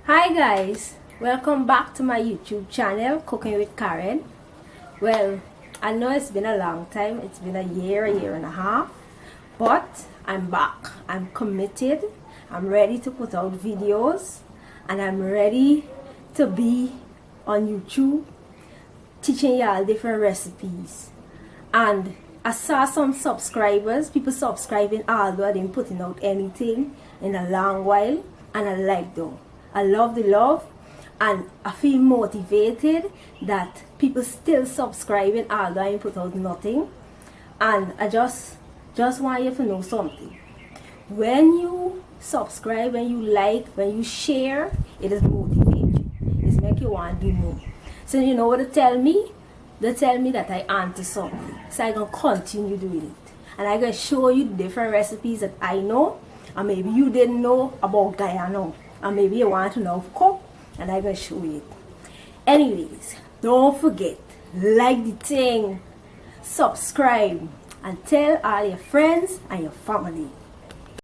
Hi guys, welcome back to my YouTube channel Cooking with Karen. Well, I know it's been a long time, it's been a year and a half, but I'm back. I'm committed, I'm ready to put out videos, and I'm ready to be on YouTube teaching y'all different recipes. And I saw some subscribers, people subscribing although I didn't putting out anything in a long while, and I like them. I love the love, and I feel motivated that people still subscribing although I ain't put out nothing. And I just want you to know something. When you subscribe, when you like, when you share, it is motivate you. It make you want to do more. So you know what they tell me? They tell me that I answer something. So I'm going to continue doing it. And I'm going to show you different recipes that I know, and maybe you didn't know about Guyana. And maybe you want to know cook, and I'm going to show you it. Anyways, don't forget, like the thing, subscribe, and tell all your friends and your family.